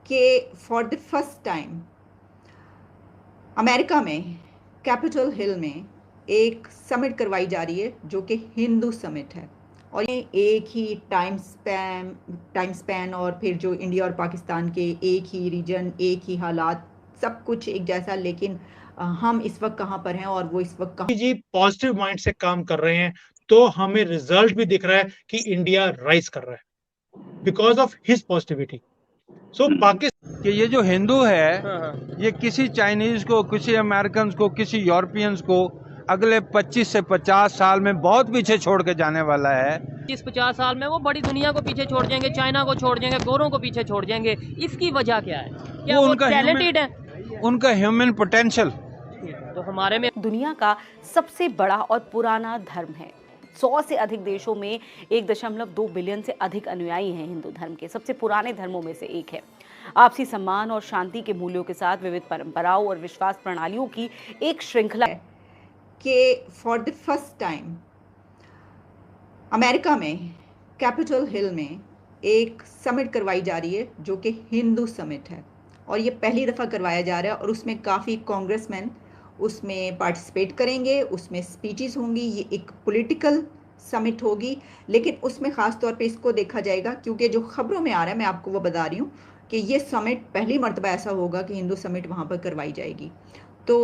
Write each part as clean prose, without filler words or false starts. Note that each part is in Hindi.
कि for the first time America में कैपिटल हिल में एक समिट करवाई जा रही है जो कि हिंदू समिट है। और ये एक ही टाइम स्पैन और फिर जो इंडिया और पाकिस्तान के एक ही रीजन, एक ही हालात, सब कुछ एक जैसा। लेकिन हम इस वक्त कहाँ पर हैं और वो इस वक्त कहाँ। जी पॉजिटिव माइंड से काम कर रहे हैं तो हमें रिजल्ट भी दिख रहा है कि इंडिया राइज कर रहा है बिकॉज ऑफ हिज पॉजिटिविटी। सो पाकिस्तान कि ये जो हिंदू है ये किसी चाइनीज को, किसी अमेरिकन को, किसी यूरोपियंस को अगले 25 से 50 साल में बहुत पीछे छोड़ के जाने वाला है। 50 साल में वो बड़ी दुनिया को पीछे छोड़ जाएंगे, चाइना को छोड़ जाएंगे, गोरों को पीछे छोड़ जाएंगे। इसकी वजह क्या है? क्या वो टैलेंटेड है? उनका ह्यूमन पोटेंशियल। तो हमारे में दुनिया का सबसे बड़ा और पुराना धर्म है। 100 से अधिक देशों में 1.2 बिलियन से अधिक अनुयायी हैं। हिंदू धर्म के सबसे पुराने धर्मों में से एक है। आपसी सम्मान और शांति के मूल्यों के साथ विविध परंपराओं और विश्वास प्रणालियों की एक श्रृंखला है कि for the first time America में कैपिटल हिल में एक समिट करवाई जा रही है जो कि हिंदू समिट है। और ये पहली दफ़ा करवाया जा रहा है और उसमें काफ़ी कांग्रेसमैन उसमें पार्टिसिपेट करेंगे, उसमें स्पीचेस होंगी। ये एक पॉलिटिकल समिट होगी, लेकिन उसमें ख़ास तौर पे इसको देखा जाएगा क्योंकि जो खबरों में आ रहा है, मैं आपको वो बता रही हूँ कि ये समिट पहली मर्तबा ऐसा होगा कि हिंदू समिट वहाँ पर करवाई जाएगी। तो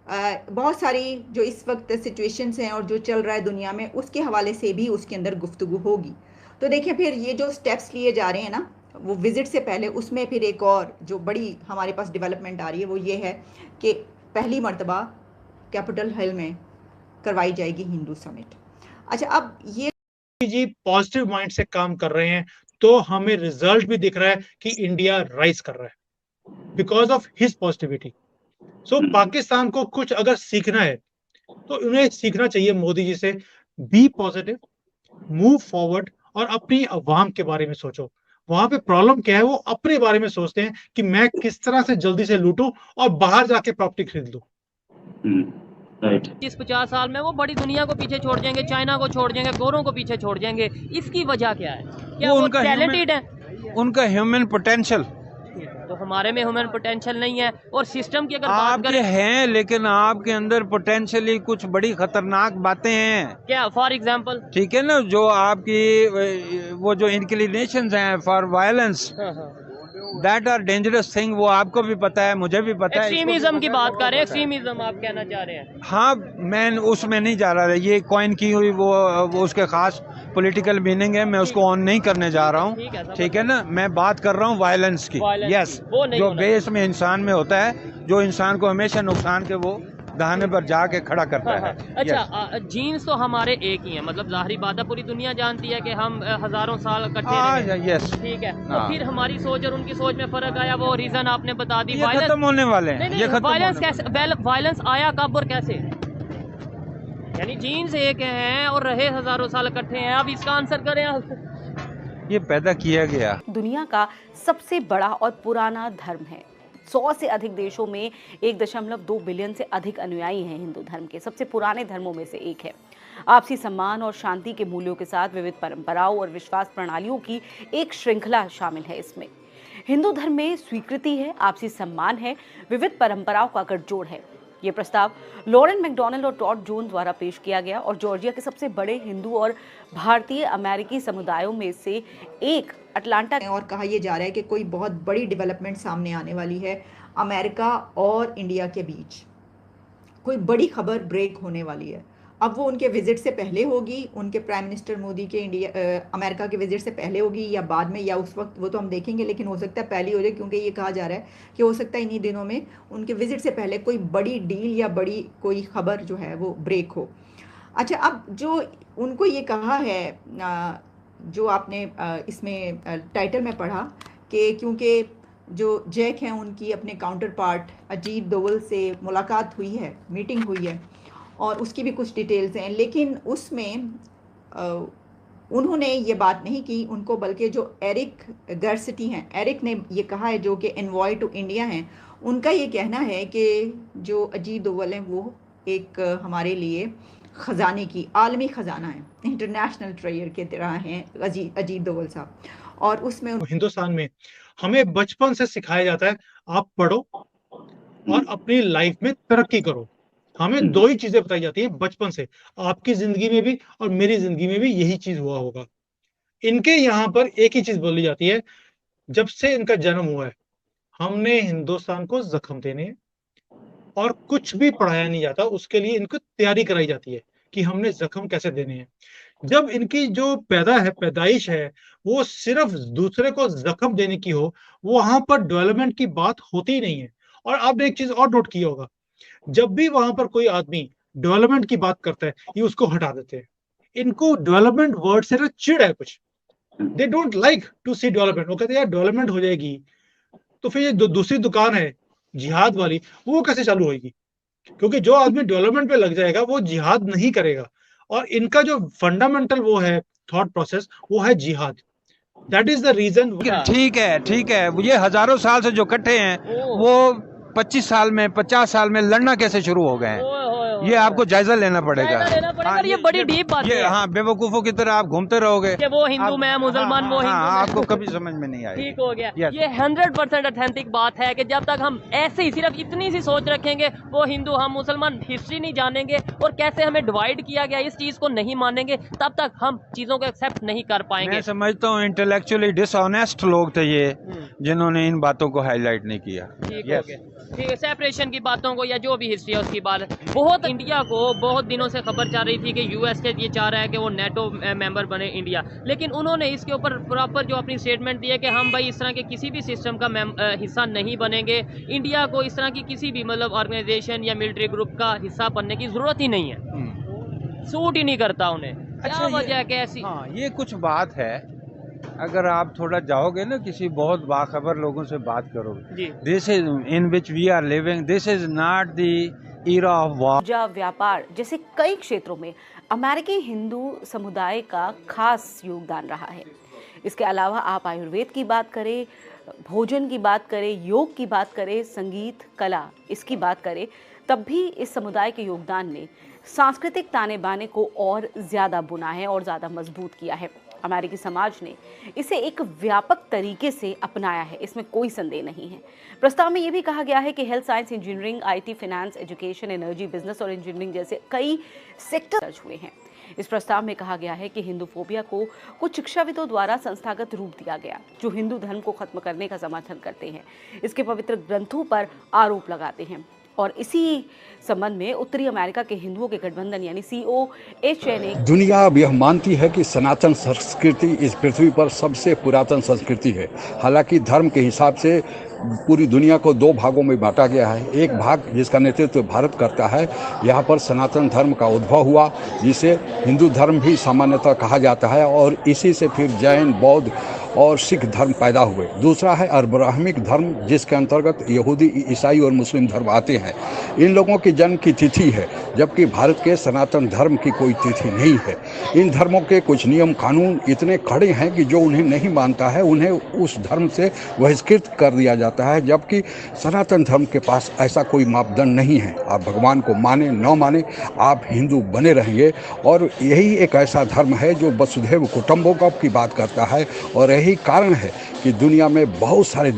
बहुत सारी जो इस वक्त सिचुएशंस हैं और जो चल रहा है दुनिया में, उसके हवाले से भी उसके अंदर गुफ्तगू होगी। तो देखिए, फिर ये जो स्टेप्स लिए जा रहे हैं ना, वो विजिट से पहले, उसमें फिर एक और जो बड़ी हमारे पास डेवलपमेंट आ रही है वो ये है कि पहली मर्तबा कैपिटल हिल में करवाई जाएगी हिंदू समिट। अच्छा, अब ये जी पॉजिटिव माइंड से काम कर रहे हैं तो हमें रिजल्ट भी दिख रहा है कि इंडिया राइज कर रहा है बिकॉज ऑफ हिज पॉजिटिविटी। सो पाकिस्तान को कुछ अगर सीखना है तो उन्हें सीखना चाहिए मोदी जी से। बी पॉजिटिव, मूव फॉरवर्ड और अपनी अवाम के बारे में सोचो। वहां पे प्रॉब्लम क्या है, वो अपने बारे में सोचते हैं कि मैं किस तरह से जल्दी से लूटूं और बाहर जाके प्रॉपर्टी खरीद लूं। राइट। 50 साल में वो बड़ी दुनिया को पीछे छोड़ जाएंगे, चाइना को छोड़ जाएंगे, गोरों को पीछे छोड़ जाएंगे। इसकी वजह क्या है? क्या वो टैलेंटेड है? उनका ह्यूमन पोटेंशियल। तो हमारे में ह्यूमन पोटेंशियल नहीं है। और सिस्टम की अगर बात आपके करें, हैं, लेकिन आपके अंदर पोटेंशियली कुछ बड़ी खतरनाक बातें हैं। क्या फॉर एग्जांपल? ठीक है ना, जो आपकी वो जो इंक्लिनेशंस हैं for violence, that are dangerous thing. वो आपको भी पता है, मुझे भी पता है। एक्सट्रीमिज्म की बात कर रहे हैं, एक्सट्रीमिज्म आप कहना चाह रहे हैं? हाँ, मैं उसमें नहीं जा रहा। ये कॉइन की हुई वो उसके खास पॉलिटिकल मीनिंग है, मैं उसको ऑन नहीं करने जा रहा हूँ। ठीक है ना, मैं बात कर रहा हूँ वायलेंस की। यस, जो बेस में इंसान में होता है, जो इंसान को हमेशा नुकसान के वो दहाने पर जाके खड़ा करता है। अच्छा, जीन्स तो हमारे एक ही है, मतलब जाहिर बात है पूरी दुनिया जानती है कि हम हजारों साल इकट्ठे रहे हैं। यस, ठीक है। तो फिर हमारी सोच और उनकी सोच में फर्क आया, वो रीजन आपने बता दी। ये खत्म होने वाले हैं। ये वायलेंस कैसे, वायलेंस आया कब और कैसे? यानी जीन्स एक हैं और रहे हजारों साल इकट्ठे हैं। अब इसका आंसर करें आप। ये पैदा किया गया। दुनिया का सबसे बड़ा और पुराना धर्म है। 100 से अधिक देशों में 1.2 बिलियन से अधिक अनुयायी हैं। हिंदू धर्म के सबसे पुराने धर्मों में से एक है। आपसी सम्मान और शांति के मूल्यों के साथ विविध परंपराओं और विश्वास प्रणालियों की एक श्रृंखला शामिल है इसमें। हिंदू धर्म में स्वीकृति है, आपसी सम्मान है, विविध परंपराओं का गठजोड़ है। ये प्रस्ताव लॉरेन मैकडॉनल्ड और टॉड जोन द्वारा पेश किया गया और जॉर्जिया के सबसे बड़े हिंदू और भारतीय अमेरिकी समुदायों में से एक अटलांटा। और कहा यह जा रहा है कि कोई बहुत बड़ी डेवलपमेंट सामने आने वाली है अमेरिका और इंडिया के बीच। कोई बड़ी खबर ब्रेक होने वाली है। अब वो उनके विजिट से पहले होगी, उनके प्राइम मिनिस्टर मोदी के अमेरिका के विजिट से पहले होगी या बाद में, या उस वक्त, वो तो हम देखेंगे। लेकिन हो सकता है पहले हो जाए, क्योंकि ये कहा जा रहा है कि हो सकता है इन्हीं दिनों में उनके विजिट से पहले कोई बड़ी डील या बड़ी कोई खबर जो है वो ब्रेक हो। अच्छा, अब जो उनको ये कहा है, जो आपने इसमें टाइटल में पढ़ा कि क्योंकि जो जैक हैं उनकी अपने काउंटर पार्ट अजीत डोवल से मुलाकात हुई है, मीटिंग हुई है, और उसकी भी कुछ डिटेल्स हैं। लेकिन उसमें उन्होंने ये बात नहीं की उनको, बल्कि जो एरिक गर्सिटी हैं, एरिक ने ये कहा है, जो कि एनवॉय टू इंडिया हैं, उनका ये कहना है कि जो अजीत डोवल हैं वो एक हमारे लिए ख़जाने की आलमी ख़जाना है, इंटरनेशनल ट्रेयर के तरह हैं अजीत डोवल साहब। और उसमें हिंदुस्तान में हमें बचपन से सिखाया जाता है आप पढ़ो और अपनी लाइफ में तरक्की करो। हमें दो ही चीजें बताई जाती हैं बचपन से, आपकी जिंदगी में भी और मेरी जिंदगी में भी यही चीज हुआ होगा। इनके यहाँ पर एक ही चीज बोली जाती है, जब से इनका जन्म हुआ है हमने हिंदुस्तान को जख्म देने हैं और कुछ भी पढ़ाया नहीं जाता, उसके लिए इनको तैयारी कराई जाती है कि हमने जख्म कैसे देने हैं। जब इनकी जो पैदाइश है वो सिर्फ दूसरे को जख्म देने की हो, वहां पर डेवलपमेंट की बात होती ही नहीं है। और आपने एक चीज और नोट किया होगा, जब भी वहां पर कोई आदमी डेवलपमेंट की बात करता है ये उसको हटा देते हैं। इनको डेवलपमेंट वर्ड से ना चिढ़ है कुछ, they don't like to see development. वो कहते हैं यार डेवलपमेंट हो जाएगी तो फिर ये दूसरी दुकान है जिहाद वाली, वो कैसे चालू होगी? क्योंकि जो आदमी डेवलपमेंट पे लग जाएगा वो जिहाद नहीं करेगा। और इनका जो फंडामेंटल वो है थॉट प्रोसेस, वो है जिहाद। That is the reason. ठीक है, ये हजारों साल से जो इकट्ठे हैं वो 25 साल में 50 साल में लड़ना कैसे शुरू हो गए हैं, ये आपको जायजा लेना पड़ेगा। हाँ, ये बड़ी डीप बात है। हाँ, बेवकूफों की तरह आप घूमते रहोगे कि वो हिंदू में मुसलमान, वो हिंदू में। आपको कभी समझ में नहीं आएगी। ठीक हो गया। ये 100% ऑथेंटिक बात है कि जब तक हम ऐसे ही सिर्फ इतनी सी सोच रखेंगे, वो हिंदू हम मुसलमान, हिस्ट्री नहीं जानेंगे और कैसे हमें डिवाइड किया गया इस चीज को नहीं मानेंगे, तब तक हम चीजों को एक्सेप्ट नहीं कर पाएंगे। मैं समझता हूँ इंटेलेक्चुअली डिसऑनेस्ट लोग थे ये, जिन्होंने इन बातों को हाईलाइट नहीं किया। ठीक हो गया। ठीक है, सेपरेशन की बातों को या जो भी हिस्ट्री है उसकी बात, बहुत इंडिया को बहुत दिनों से खबर चल रही थी कि यूएस के ये चाह रहा है कि वो नेटो मेंबर बने इंडिया, लेकिन उन्होंने इसके ऊपर प्रॉपर जो अपनी स्टेटमेंट दी है कि हम भाई इस तरह के किसी भी सिस्टम का हिस्सा नहीं बनेंगे, इंडिया को इस तरह की किसी भी मतलब ऑर्गेनाइजेशन या मिलिट्री ग्रुप का हिस्सा बनने की जरूरत ही नहीं है, सूट ही नहीं करता उन्हें। क्या वजह है कैसी? हाँ, ये कुछ बात है। अगर आप थोड़ा जाओगे ना, किसी बहुत बाखबर लोगों से बात करोगे, this is in which we are living, this is not the era of war। ऊर्जा, व्यापार जैसे कई क्षेत्रों में अमेरिकी हिंदू समुदाय का खास योगदान रहा है। इसके अलावा आप आयुर्वेद की बात करें, भोजन की बात करें, योग की बात करें, संगीत, कला इसकी बात करें, तब भी इस समुदाय के योगदान ने सांस्कृतिक ताने बाने को और ज़्यादा बुना है और ज़्यादा मजबूत किया है। अमेरिकी समाज ने इसे एक व्यापक तरीके से अपनाया है, इसमें कोई संदेह नहीं है। प्रस्ताव में यह भी कहा गया है कि health science, engineering, IT, finance, education, energy, business और इंजीनियरिंग जैसे कई सेक्टर दर्ज हुए हैं। इस प्रस्ताव में कहा गया है कि हिंदूफोबिया को कुछ शिक्षाविदों द्वारा संस्थागत रूप दिया गया, जो हिंदू धर्म को खत्म करने का समर्थन करते हैं, इसके पवित्र ग्रंथों पर आरोप लगाते हैं। और इसी संबंध में उत्तरी अमेरिका के हिंदुओं के गठबंधन यानी COHN ने दुनिया अब यह मानती है कि सनातन संस्कृति इस पृथ्वी पर सबसे पुरातन संस्कृति है। हालांकि धर्म के हिसाब से पूरी दुनिया को दो भागों में बांटा गया है। एक भाग जिसका नेतृत्व भारत करता है, यहाँ पर सनातन धर्म का उद्भव हुआ, जिसे हिंदू धर्म भी सामान्यतः कहा जाता है, और इसी से फिर जैन, बौद्ध और सिख धर्म पैदा हुए। दूसरा है अब्राहमिक धर्म, जिसके अंतर्गत यहूदी, ईसाई और मुस्लिम धर्म आते हैं। इन लोगों की जन्म की तिथि है, जबकि भारत के सनातन धर्म की कोई तिथि नहीं है। इन धर्मों के कुछ नियम कानून इतने कड़े हैं कि जो उन्हें नहीं मानता है उन्हें उस धर्म से बहिष्कृत कर दिया जाता है, जबकि सनातन धर्म के पास ऐसा कोई मापदंड नहीं है। आप भगवान को माने न माने, आप हिंदू बने रहेंगे। और यही एक ऐसा धर्म है जो वसुधैव कुटुंबकम की बात करता है, और यही कारण है कि दुनिया में बहुत सारे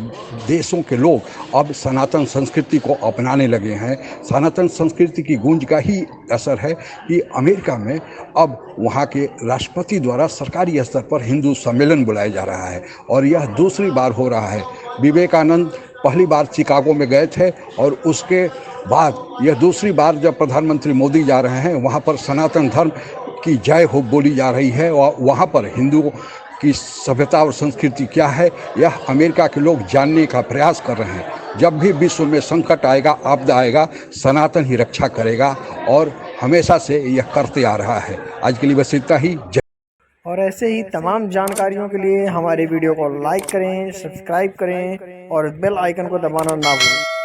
देशों के लोग अब सनातन संस्कृति को अपनाने लगे हैं। सनातन संस्कृति की गूंज का ही असर है कि अमेरिका में अब वहाँ के राष्ट्रपति द्वारा सरकारी स्तर पर हिंदू सम्मेलन बुलाया जा रहा है, और यह दूसरी बार हो रहा है। विवेकानंद पहली बार चिकागो में गए थे, और उसके बाद यह दूसरी बार जब प्रधानमंत्री मोदी जा रहे हैं, वहाँ पर सनातन धर्म की जय हो बोली जा रही है, और वहाँ पर हिंदुओं की सभ्यता और संस्कृति क्या है यह अमेरिका के लोग जानने का प्रयास कर रहे हैं। जब भी विश्व में संकट आएगा, आपदा आएगा, सनातन ही रक्षा करेगा, और हमेशा से यह करते आ रहा है। आज के लिए बस इतना ही। और ऐसे ही तमाम जानकारियों के लिए हमारे वीडियो को लाइक करें, सब्सक्राइब करें और बेल आइकन को दबाना ना भूलें।